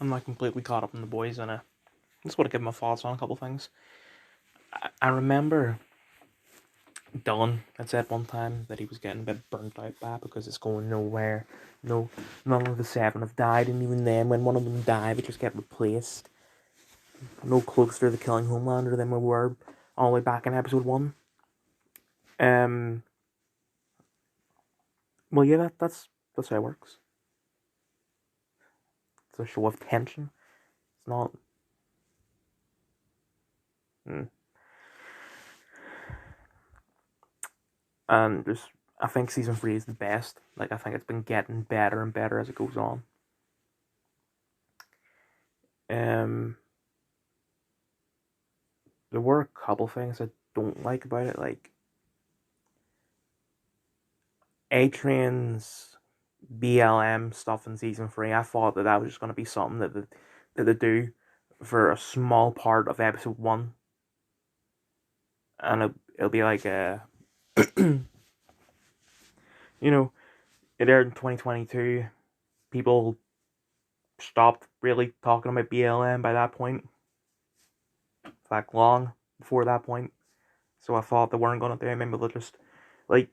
I'm not completely caught up in The Boys, and I just want to give my thoughts on a couple things. I remember Dylan had said one time that he was getting a bit burnt out by it because it's going nowhere. No, none of the 7 have died, and even then, when one of them died, they just get replaced. No closer to the killing Homelander than we were all the way back in episode 1. Well, yeah, that's how it works. It's a show of tension. It's not. And just, I think season 3 is the best. Like, I think it's been getting better and better as it goes on. There were a couple things I don't like about it, like A-Train's BLM stuff in season 3. I thought that was just going to be something that they do for a small part of episode 1, and it'll be like a you know, it aired in 2022. People stopped really talking about BLM by that point. In fact, long before that point. So I thought they weren't going to do it. Maybe they'll just, like,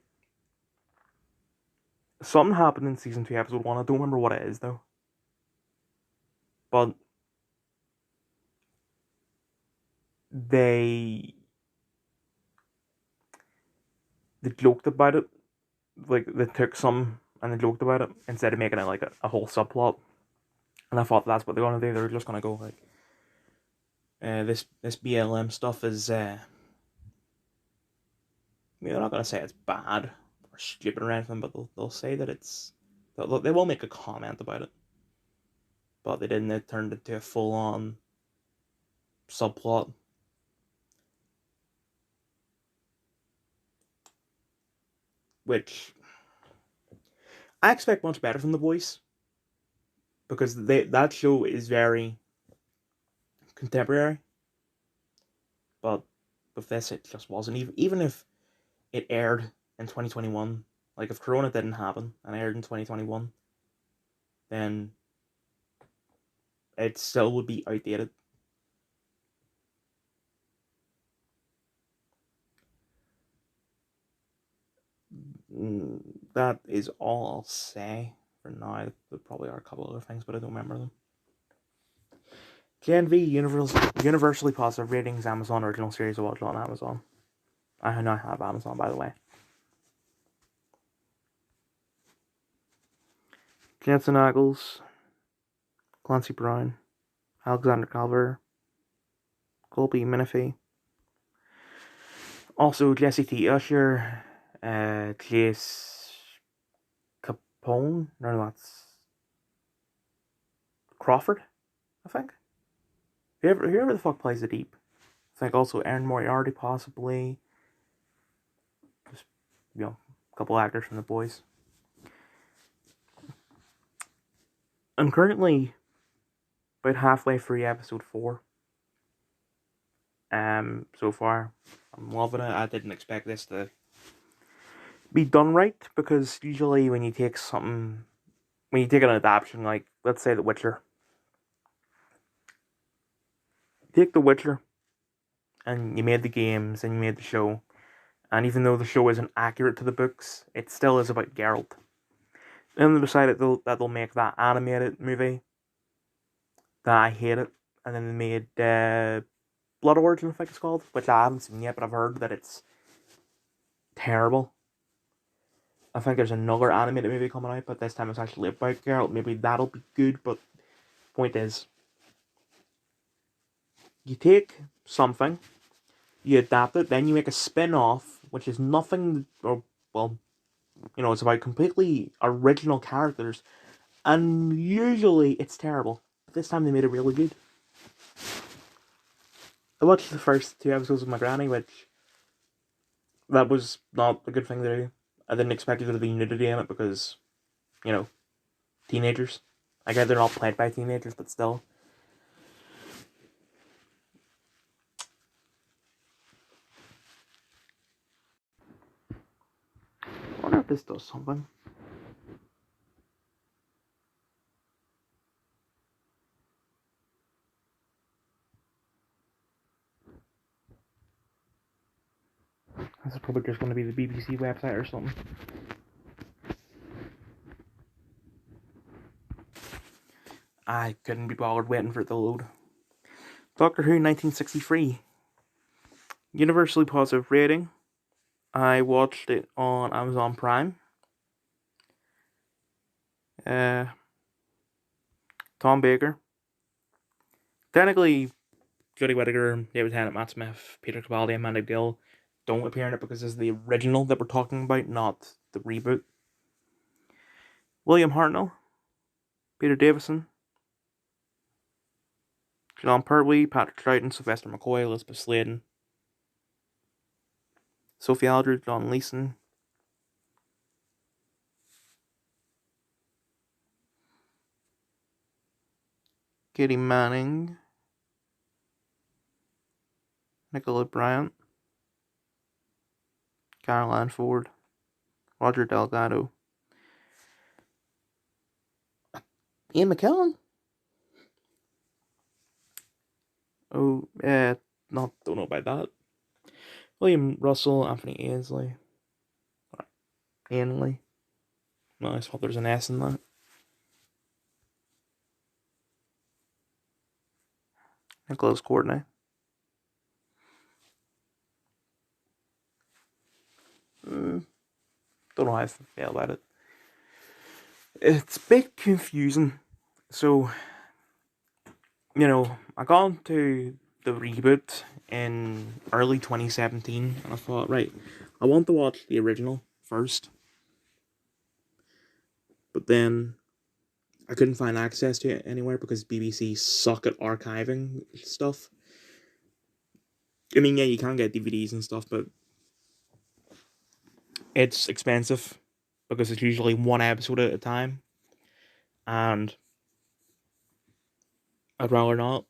something happened in season 2, episode 1. I don't remember what it is, though. But they joked about it. Like, they took some and they joked about it instead of making it like a whole subplot. And I thought that's what they're going to do. They're just going to go like, this BLM stuff is, they're not going to say it's bad or stupid or anything, but they'll say that they will make a comment about it. But they didn't. It turned into a full-on subplot. Which I expect much better from The Boys, because that show is very contemporary. But with this, it just wasn't. Even if it aired in 2021, like if Corona didn't happen and aired in 2021, then it still would be outdated. That is all I'll say for now. There probably are a couple other things, but I don't remember them. Gen V, universally positive ratings, Amazon original series I watched on Amazon. I now have Amazon, by the way. Jensen Ackles, Clancy Brown, Alexander Calver, Colby Menifee. Also Jesse T. Usher, Chase Capone. No, that's Crawford, I think. Whoever the fuck plays the Deep. I think also Aaron Moriarty, possibly. Just, a couple actors from The Boys. I'm currently about halfway through episode 4. So far, I'm loving it. I didn't expect this to be done right, because usually when you take an adaptation, like, let's say The Witcher. You take The Witcher, and you made the games, and you made the show, and even though the show isn't accurate to the books, it still is about Geralt. Then they decided that they'll make that animated movie, that I hate it, and then they made Blood Origin, I think it's called, which I haven't seen yet, but I've heard that it's terrible. I think there's another animated movie coming out, but this time it's actually about Geralt. Maybe that'll be good, but point is, you take something, you adapt it, then you make a spin-off, which is nothing, it's about completely original characters, and usually it's terrible. But this time they made it really good. I watched the first 2 episodes with my granny, which that was not a good thing to do. I didn't expect there to be nudity in it because, teenagers. I get they're not played by teenagers, but still. I wonder if this does something. This is probably just going to be the BBC website or something. I couldn't be bothered waiting for it to load. Doctor Who 1963. Universally positive rating. I watched it on Amazon Prime. Tom Baker. Technically, Jodie Whittaker, David Tennant, Matt Smith, Peter Capaldi, and Amanda Gill don't appear in it because it's the original that we're talking about, not the reboot. William Hartnell, Peter Davison, John Pertwee, Patrick Troughton, Sylvester McCoy, Elizabeth Sladen, Sophie Aldred, John Leeson, Katie Manning, Nicola Bryant, Caroline Ford, Roger Delgado, Ian McKellen. Oh, don't know about that. William Russell, Anthony Ainsley, Ainley. No, I thought there's an S in that. Nicholas Courtney. Don't know how I feel about it. It's a bit confusing. So, I got into the reboot in early 2017, and I thought, right, I want to watch the original first. But then I couldn't find access to it anywhere because BBC suck at archiving stuff. I mean, yeah, you can get DVDs and stuff, but it's expensive because it's usually one episode at a time, and I'd rather not.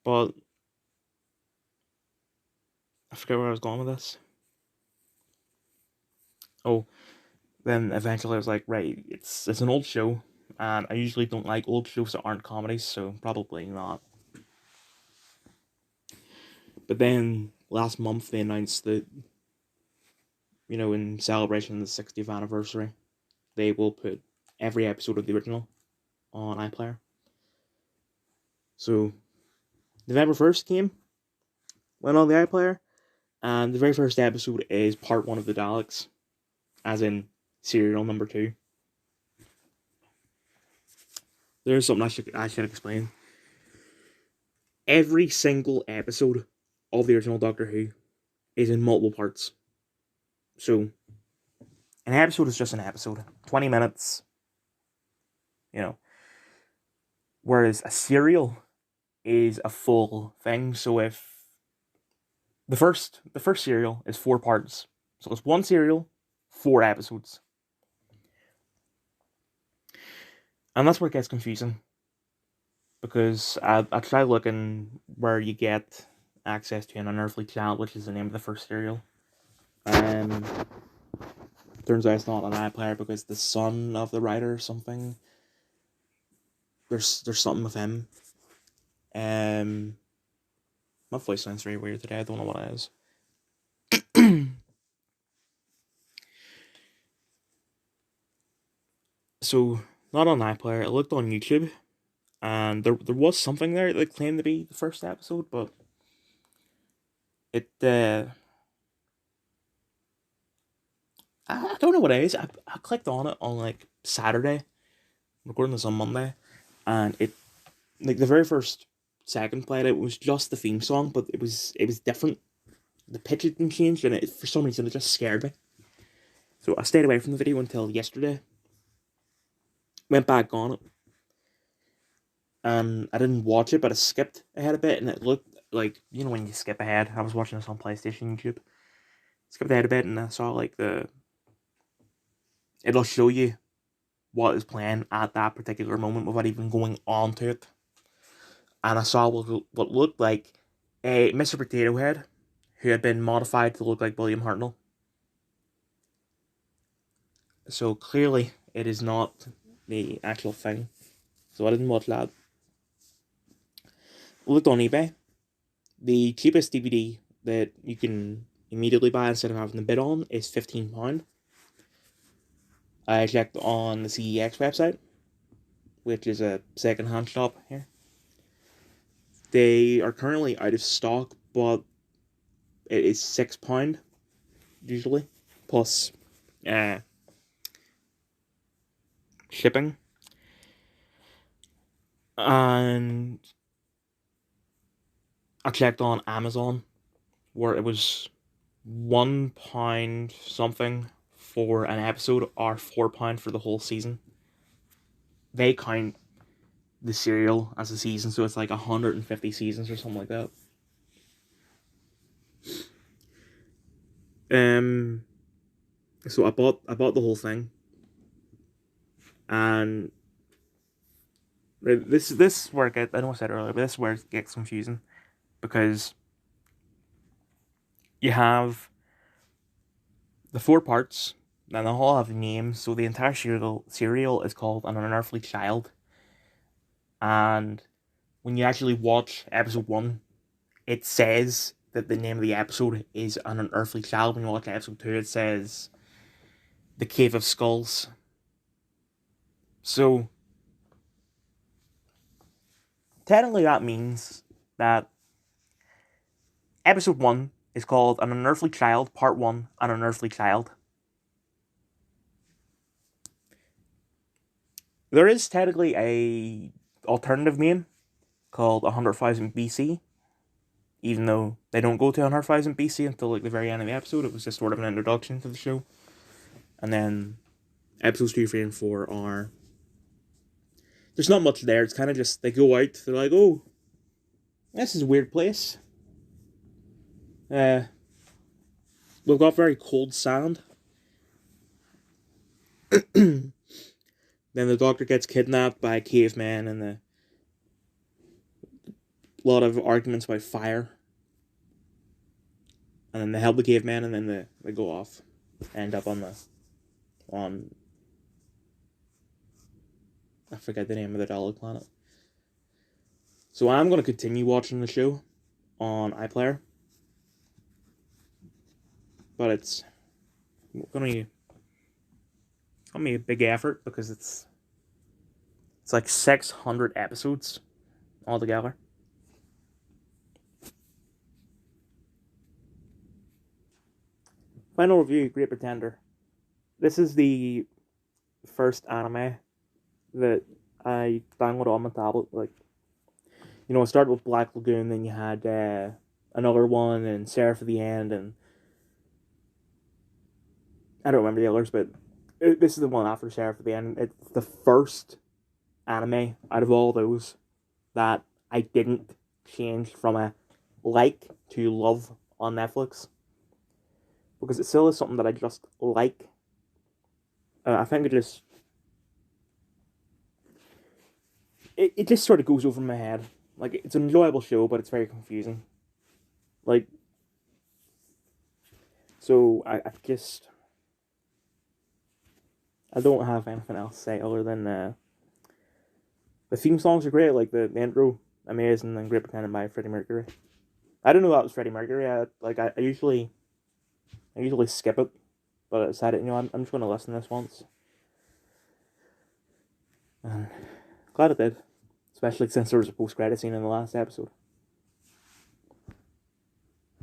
But I forget where I was going with this. Oh, then eventually I was like, right, it's an old show, and I usually don't like old shows that aren't comedies, so probably not. But then last month they announced that, in celebration of the 60th anniversary, they will put every episode of the original on iPlayer. So November 1st came, went on the iPlayer, and the very first episode is part 1 of the Daleks, as in serial number 2. There's something I should explain. Every single episode of the original Doctor Who is in multiple parts. So an episode is just an episode, 20 minutes. Whereas a serial is a full thing. So if the first serial is 4 parts, so it's 1 serial, 4 episodes, and that's where it gets confusing. Because I tried looking where you get access to An Unearthly Child, which is the name of the first serial. Turns out it's not an iPlayer because the son of the writer or something. There's something with him. My voice sounds very weird today. I don't know what it is. So, not on iPlayer. I looked on YouTube, and there was something there that claimed to be the first episode, but it I don't know what it is. I clicked on it on like Saturday. I'm recording this on Monday, and it, like, the very first second played, it was just the theme song, but it was different. The pitch had been changed, and for some reason it just scared me. So I stayed away from the video until yesterday. Went back on it, and I didn't watch it, but I skipped ahead a bit, and it looked like, when you skip ahead. I was watching this on PlayStation YouTube. Skipped ahead a bit, and I saw like it'll show you what is playing at that particular moment without even going on to it. And I saw what looked like a Mr. Potato Head who had been modified to look like William Hartnell. So clearly it is not the actual thing. So I didn't watch that. Looked on eBay, The cheapest DVD that you can immediately buy instead of having to bid on is £15. I checked on the CEX website, which is a second-hand shop here. They are currently out of stock, but it is £6 usually, plus shipping. And I checked on Amazon, where it was £1 something for an episode, or £4 for the whole season. They count the serial as a season, so it's like 150 seasons or something like that. So I bought the whole thing, and this is where it gets, I know I said earlier, but this is where it gets confusing, because you have the 4 parts, and they all have names. So the entire serial is called An Unearthly Child, and when you actually watch episode 1, it says that the name of the episode is An Unearthly Child. When you watch episode 2, it says The Cave of Skulls. So technically that means that episode 1 is called An Unearthly Child, Part 1, An Unearthly Child. There is technically a alternative name called 100,000 BC, even though they don't go to 100,000 BC until like the very end of the episode. It was just sort of an introduction to the show. And then episodes 2, 3, and 4 are... there's not much there. It's kind of just, they go out, they're like, oh, this is a weird place. We've got very cold sand. Then the doctor gets kidnapped by a caveman, and a lot of arguments about fire. And then they help the caveman, and then they go off. End up on I forget the name of the Dalek planet. So I'm going to continue watching the show on iPlayer. But it's going to be a big effort, because it's like 600 episodes altogether. Final review, Great Pretender. This is the first anime that I downloaded on my tablet. Like, you know, it started with Black Lagoon, then you had another one, and Seraph at the End, and I don't remember the others, but this is the one after Seraph at the End. It's the first anime out of all those that I didn't change from a like to love on Netflix, because it still is something that I just like. I think it just sort of goes over my head. Like, it's an enjoyable show, but it's very confusing. Like, so I don't have anything else to say other than the theme songs are great. Like the intro, amazing, and Great Pretender by Freddie Mercury. I didn't know that was Freddie Mercury. I usually skip it, but I decided, I'm just going to listen to this once. And glad it did, especially since there was a post-credit scene in the last episode.